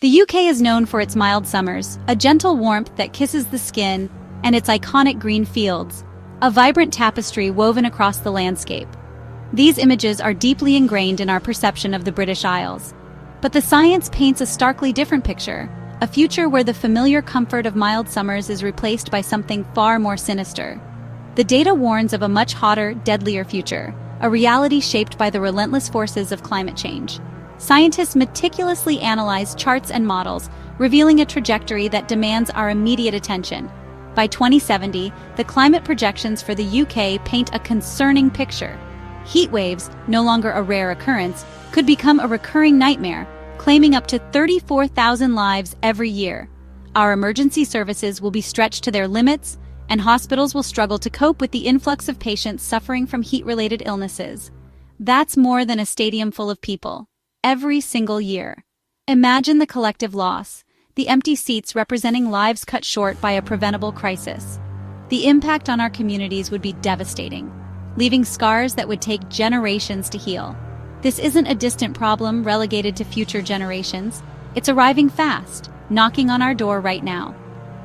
The UK is known for its mild summers, a gentle warmth that kisses the skin, and its iconic green fields, a vibrant tapestry woven across the landscape. These images are deeply ingrained in our perception of the British Isles. But the science paints a starkly different picture, a future where the familiar comfort of mild summers is replaced by something far more sinister. The data warns of a much hotter, deadlier future, a reality shaped by the relentless forces of climate change. Scientists meticulously analyze charts and models, revealing a trajectory that demands our immediate attention. By 2070, the climate projections for the UK paint a concerning picture. Heat waves, no longer a rare occurrence, could become a recurring nightmare, claiming up to 34,000 lives every year. Our emergency services will be stretched to their limits, and hospitals will struggle to cope with the influx of patients suffering from heat-related illnesses. That's more than a stadium full of people, every single year. Imagine the collective loss, the empty seats representing lives cut short by a preventable crisis. The impact on our communities would be devastating, leaving scars that would take generations to heal. This isn't a distant problem relegated to future generations. It's arriving fast, knocking on our door right now.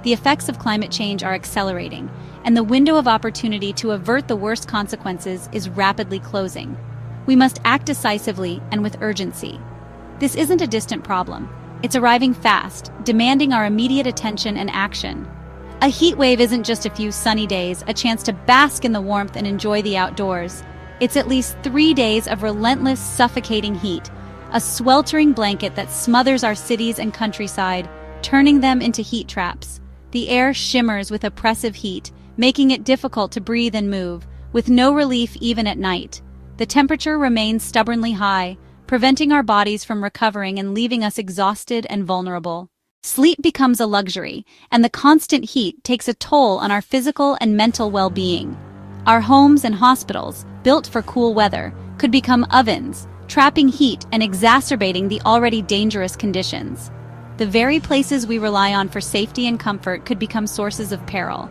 The effects of climate change are accelerating, and the window of opportunity to avert the worst consequences is rapidly closing. We must act decisively and with urgency. This isn't a distant problem. It's arriving fast, demanding our immediate attention and action. A heat wave isn't just a few sunny days, a chance to bask in the warmth and enjoy the outdoors. It's at least 3 days of relentless, suffocating heat, a sweltering blanket that smothers our cities and countryside, turning them into heat traps. The air shimmers with oppressive heat, making it difficult to breathe and move, with no relief even at night. The temperature remains stubbornly high, preventing our bodies from recovering and leaving us exhausted and vulnerable. Sleep becomes a luxury, and the constant heat takes a toll on our physical and mental well-being. Our homes and hospitals, built for cool weather, could become ovens, trapping heat and exacerbating the already dangerous conditions. The very places we rely on for safety and comfort could become sources of peril.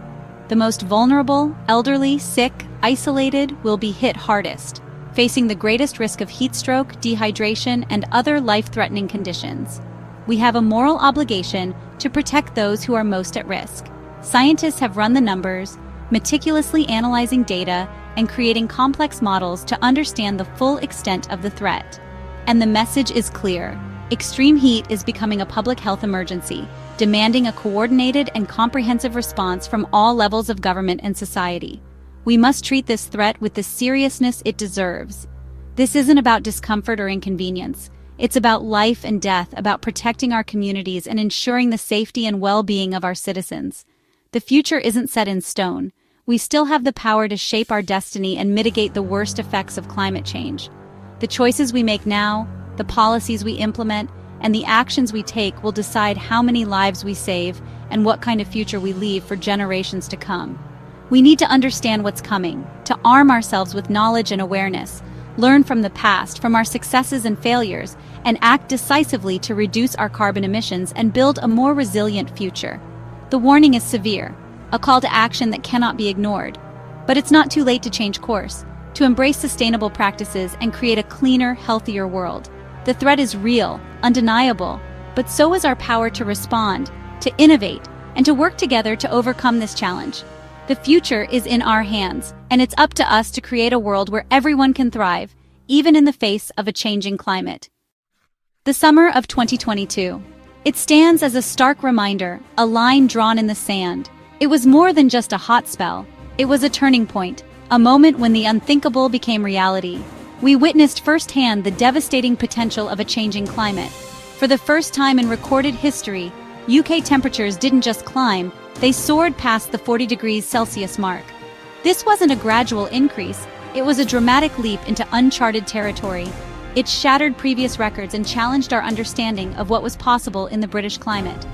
The most vulnerable, elderly, sick, isolated will be hit hardest, facing the greatest risk of heat stroke, dehydration, and other life-threatening conditions. We have a moral obligation to protect those who are most at risk. Scientists have run the numbers, meticulously analyzing data and creating complex models to understand the full extent of the threat. And the message is clear. Extreme heat is becoming a public health emergency, demanding a coordinated and comprehensive response from all levels of government and society. We must treat this threat with the seriousness it deserves. This isn't about discomfort or inconvenience. It's about life and death, about protecting our communities and ensuring the safety and well-being of our citizens. The future isn't set in stone. We still have the power to shape our destiny and mitigate the worst effects of climate change. The choices we make now, the policies we implement, and the actions we take will decide how many lives we save and what kind of future we leave for generations to come. We need to understand what's coming, to arm ourselves with knowledge and awareness, learn from the past, from our successes and failures, and act decisively to reduce our carbon emissions and build a more resilient future. The warning is severe, a call to action that cannot be ignored. But it's not too late to change course, to embrace sustainable practices and create a cleaner, healthier world. The threat is real, undeniable, but so is our power to respond, to innovate, and to work together to overcome this challenge. The future is in our hands, and it's up to us to create a world where everyone can thrive, even in the face of a changing climate. The summer of 2022. It stands as a stark reminder, a line drawn in the sand. It was more than just a hot spell. It was a turning point, a moment when the unthinkable became reality. We witnessed firsthand the devastating potential of a changing climate. For the first time in recorded history, UK temperatures didn't just climb, they soared past the 40 degrees Celsius mark. This wasn't a gradual increase, it was a dramatic leap into uncharted territory. It shattered previous records and challenged our understanding of what was possible in the British climate.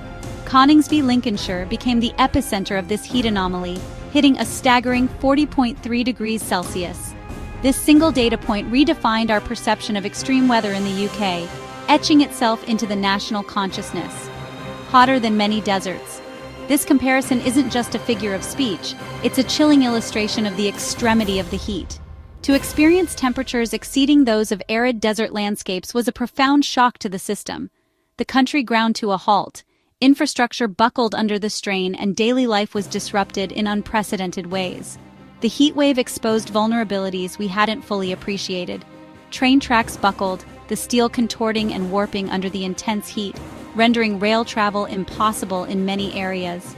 Coningsby, Lincolnshire became the epicenter of this heat anomaly, hitting a staggering 40.3 degrees Celsius. This single data point redefined our perception of extreme weather in the UK, etching itself into the national consciousness. Hotter than many deserts. This comparison isn't just a figure of speech, it's a chilling illustration of the extremity of the heat. To experience temperatures exceeding those of arid desert landscapes was a profound shock to the system. the country ground to a halt. Infrastructure buckled under the strain and daily life was disrupted in unprecedented ways. The heat wave exposed vulnerabilities we hadn't fully appreciated. Train tracks buckled, the steel contorting and warping under the intense heat, rendering rail travel impossible in many areas.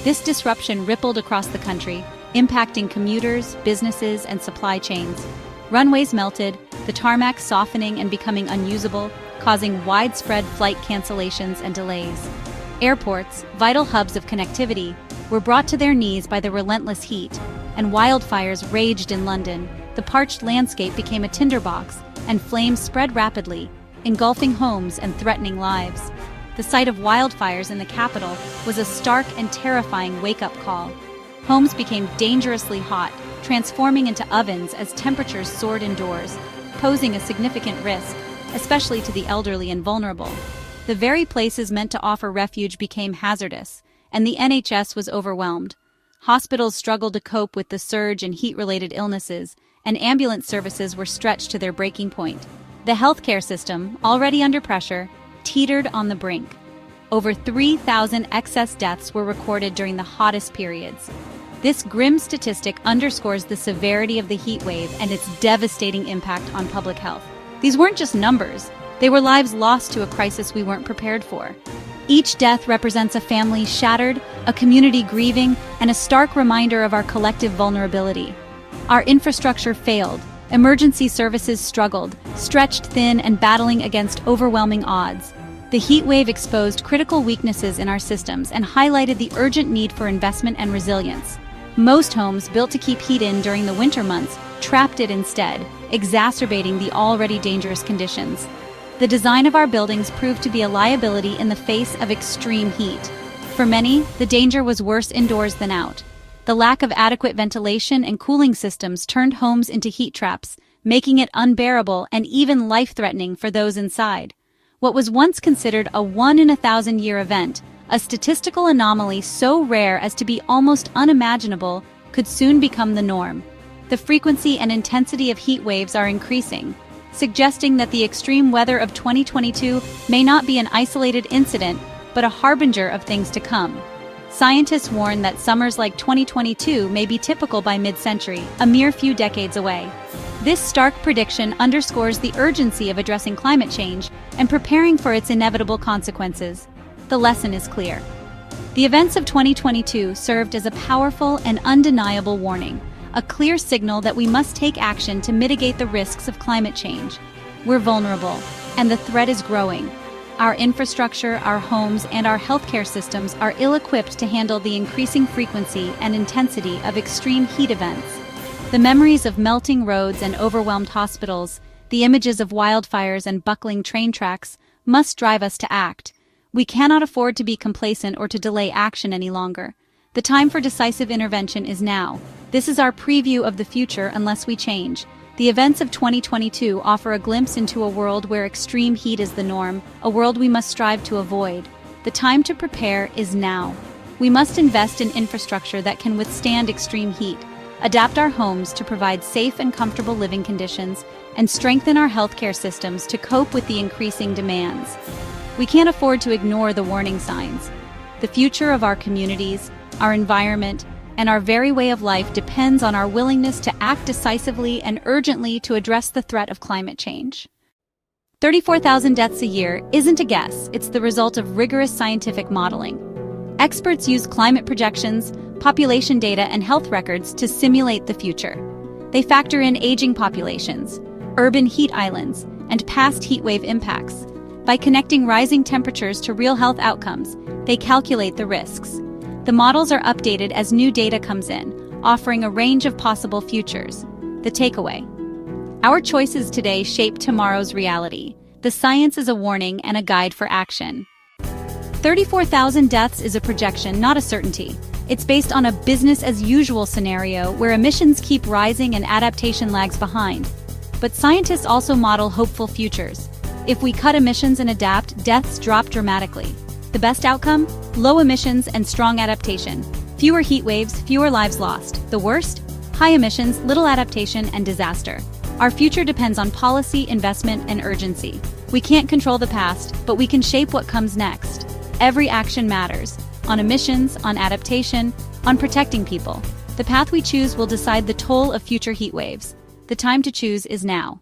This disruption rippled across the country, impacting commuters, businesses, and supply chains. Runways melted, the tarmac softening and becoming unusable, causing widespread flight cancellations and delays. Airports, vital hubs of connectivity, were brought to their knees by the relentless heat, and wildfires raged in London. The parched landscape became a tinderbox, and flames spread rapidly, engulfing homes and threatening lives. The sight of wildfires in the capital was a stark and terrifying wake-up call. Homes became dangerously hot, transforming into ovens as temperatures soared indoors, posing a significant risk, especially to the elderly and vulnerable. The very places meant to offer refuge became hazardous, and the NHS was overwhelmed. Hospitals struggled to cope with the surge in heat-related illnesses, and ambulance services were stretched to their breaking point. The healthcare system, already under pressure, teetered on the brink. Over 3,000 excess deaths were recorded during the hottest periods. This grim statistic underscores the severity of the heat wave and its devastating impact on public health. These weren't just numbers, they were lives lost to a crisis we weren't prepared for. Each death represents a family shattered, a community grieving, and a stark reminder of our collective vulnerability. Our infrastructure failed, emergency services struggled, stretched thin and battling against overwhelming odds. The heat wave exposed critical weaknesses in our systems and highlighted the urgent need for investment and resilience. Most homes built to keep heat in during the winter months trapped it instead, exacerbating the already dangerous conditions. The design of our buildings proved to be a liability in the face of extreme heat. For many, the danger was worse indoors than out. The lack of adequate ventilation and cooling systems turned homes into heat traps, making it unbearable and even life-threatening for those inside. What was once considered a 1-in-1,000-year event, a statistical anomaly so rare as to be almost unimaginable, could soon become the norm. The frequency and intensity of heat waves are increasing, suggesting that the extreme weather of 2022 may not be an isolated incident, but a harbinger of things to come. Scientists warn that summers like 2022 may be typical by mid-century, a mere few decades away. This stark prediction underscores the urgency of addressing climate change and preparing for its inevitable consequences. The lesson is clear. The events of 2022 served as a powerful and undeniable warning, a clear signal that we must take action to mitigate the risks of climate change. We're vulnerable, and the threat is growing. Our infrastructure, our homes, and our healthcare systems are ill-equipped to handle the increasing frequency and intensity of extreme heat events. The memories of melting roads and overwhelmed hospitals, the images of wildfires and buckling train tracks, must drive us to act. We cannot afford to be complacent or to delay action any longer. The time for decisive intervention is now. This is our preview of the future unless we change. The events of 2022 offer a glimpse into a world where extreme heat is the norm, a world we must strive to avoid. The time to prepare is now. We must invest in infrastructure that can withstand extreme heat, adapt our homes to provide safe and comfortable living conditions, and strengthen our healthcare systems to cope with the increasing demands. We can't afford to ignore the warning signs. The future of our communities, our environment, and our very way of life depends on our willingness to act decisively and urgently to address the threat of climate change. 34,000 deaths a year isn't a guess, it's the result of rigorous scientific modeling. Experts use climate projections, population data, and health records to simulate the future. They factor in aging populations, urban heat islands, and past heatwave impacts. By connecting rising temperatures to real health outcomes, they calculate the risks. The models are updated as new data comes in, offering a range of possible futures. The takeaway: our choices today shape tomorrow's reality. The science is a warning and a guide for action. 34,000 deaths is a projection, not a certainty. It's based on a business-as-usual scenario where emissions keep rising and adaptation lags behind. But scientists also model hopeful futures. If we cut emissions and adapt, deaths drop dramatically. The best outcome? Low emissions and strong adaptation. Fewer heat waves, fewer lives lost. The worst? High emissions, little adaptation, and disaster. Our future depends on policy, investment, and urgency. We can't control the past, but we can shape what comes next. Every action matters. On emissions, on adaptation, on protecting people. The path we choose will decide the toll of future heat waves. The time to choose is now.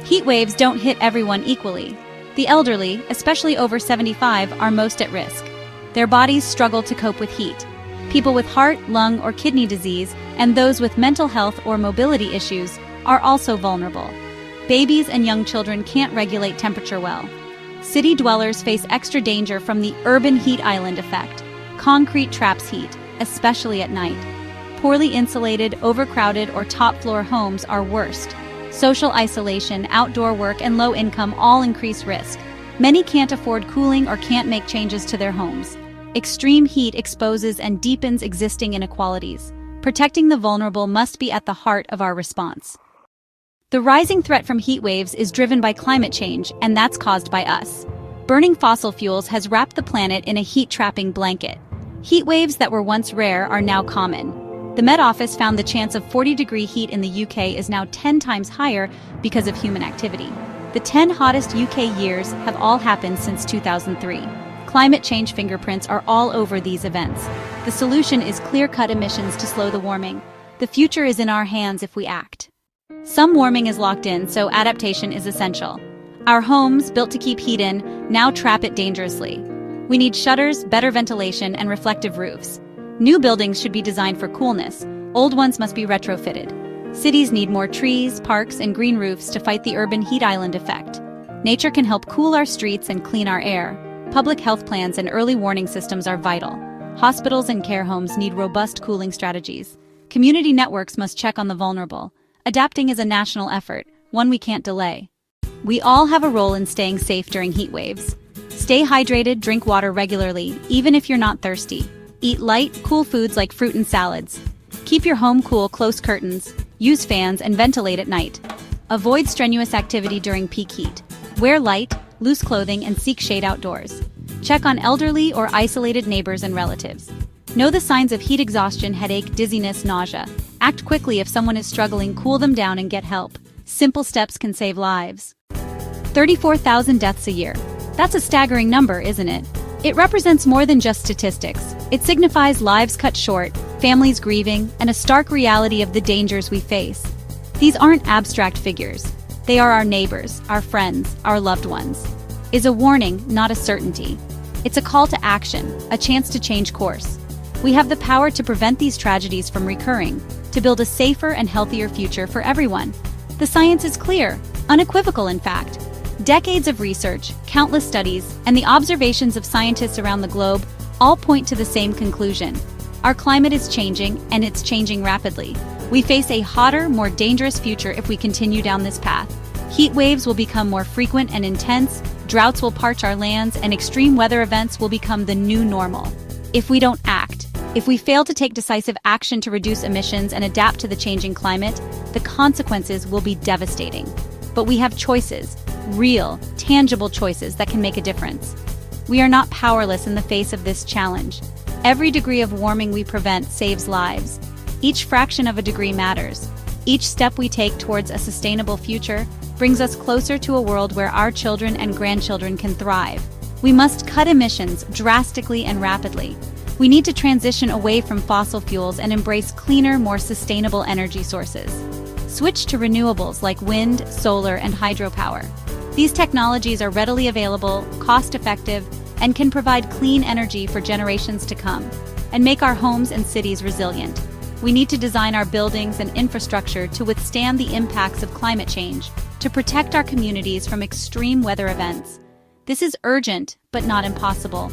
Heat waves don't hit everyone equally. The elderly, especially over 75, are most at risk. Their bodies struggle to cope with heat. People with heart, lung, or kidney disease, and those with mental health or mobility issues, are also vulnerable. Babies and young children can't regulate temperature well. City dwellers face extra danger from the urban heat island effect. Concrete traps heat, especially at night. Poorly insulated, overcrowded, or top-floor homes are worst. Social isolation, outdoor work, and low income all increase risk. Many can't afford cooling or can't make changes to their homes. Extreme heat exposes and deepens existing inequalities. Protecting the vulnerable must be at the heart of our response. The rising threat from heat waves is driven by climate change, and that's caused by us. Burning fossil fuels has wrapped the planet in a heat-trapping blanket. Heat waves that were once rare are now common. The Met Office found the chance of 40-degree heat in the UK is now 10 times higher because of human activity. The 10 hottest UK years have all happened since 2003. Climate change fingerprints are all over these events. The solution is clear-cut emissions to slow the warming. The future is in our hands if we act. Some warming is locked in, so adaptation is essential. Our homes, built to keep heat in, now trap it dangerously. We need shutters, better ventilation, and reflective roofs. New buildings should be designed for coolness. Old ones must be retrofitted. Cities need more trees, parks, and green roofs to fight the urban heat island effect. Nature can help cool our streets and clean our air. Public health plans and early warning systems are vital. Hospitals and care homes need robust cooling strategies. Community networks must check on the vulnerable. Adapting is a national effort, one we can't delay. We all have a role in staying safe during heat waves. Stay hydrated, drink water regularly, even if you're not thirsty. Eat light, cool foods like fruit and salads. Keep your home cool, close curtains. Use fans and ventilate at night. Avoid strenuous activity during peak heat. Wear light, loose clothing, and seek shade outdoors. Check on elderly or isolated neighbors and relatives. Know the signs of heat exhaustion, headache, dizziness, nausea. Act quickly if someone is struggling, cool them down and get help. Simple steps can save lives. 34,000 deaths a year. That's a staggering number, isn't it? It represents more than just statistics. It signifies lives cut short, families grieving, and a stark reality of the dangers we face. These aren't abstract figures. They are our neighbors, our friends, our loved ones. It's a warning, not a certainty. It's a call to action, a chance to change course. We have the power to prevent these tragedies from recurring, to build a safer and healthier future for everyone. The science is clear, unequivocal in fact. Decades of research, countless studies, and the observations of scientists around the globe all point to the same conclusion. Our climate is changing, and it's changing rapidly. We face a hotter, more dangerous future if we continue down this path. Heat waves will become more frequent and intense, droughts will parch our lands, and extreme weather events will become the new normal. If we don't act, if we fail to take decisive action to reduce emissions and adapt to the changing climate, the consequences will be devastating. But we have choices, real, tangible choices that can make a difference. We are not powerless in the face of this challenge. Every degree of warming we prevent saves lives. Each fraction of a degree matters. Each step we take towards a sustainable future brings us closer to a world where our children and grandchildren can thrive. We must cut emissions drastically and rapidly. We need to transition away from fossil fuels and embrace cleaner, more sustainable energy sources. Switch to renewables like wind, solar, and hydropower. These technologies are readily available, cost-effective, and can provide clean energy for generations to come, and make our homes and cities resilient. We need to design our buildings and infrastructure to withstand the impacts of climate change, to protect our communities from extreme weather events. This is urgent, but not impossible.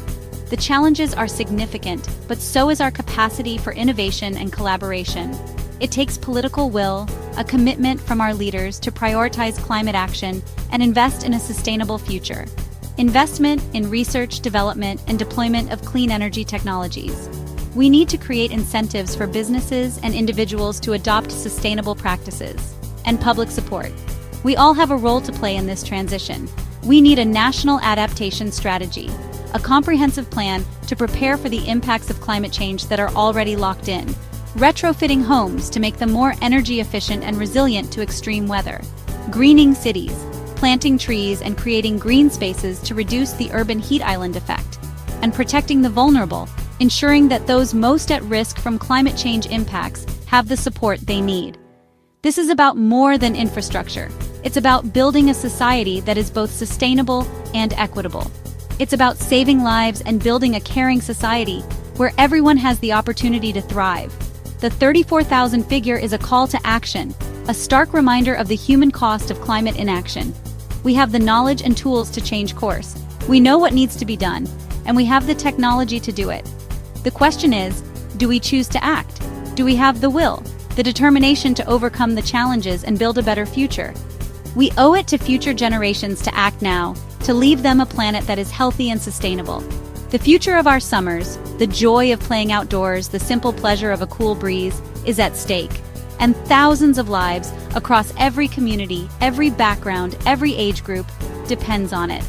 The challenges are significant, but so is our capacity for innovation and collaboration. It takes political will, a commitment from our leaders to prioritize climate action and invest in a sustainable future. Investment in research, development, and deployment of clean energy technologies. We need to create incentives for businesses and individuals to adopt sustainable practices, and public support. We all have a role to play in this transition. We need a national adaptation strategy, a comprehensive plan to prepare for the impacts of climate change that are already locked in, retrofitting homes to make them more energy efficient and resilient to extreme weather, greening cities, planting trees and creating green spaces to reduce the urban heat island effect, and protecting the vulnerable, ensuring that those most at risk from climate change impacts have the support they need. This is about more than infrastructure. It's about building a society that is both sustainable and equitable. It's about saving lives and building a caring society where everyone has the opportunity to thrive. The 34,000 figure is a call to action, a stark reminder of the human cost of climate inaction. We have the knowledge and tools to change course. We know what needs to be done, and we have the technology to do it. The question is, do we choose to act? Do we have the will, the determination to overcome the challenges and build a better future? We owe it to future generations to act now, to leave them a planet that is healthy and sustainable. The future of our summers, the joy of playing outdoors, the simple pleasure of a cool breeze, is at stake. And thousands of lives across every community, every background, every age group depends on it.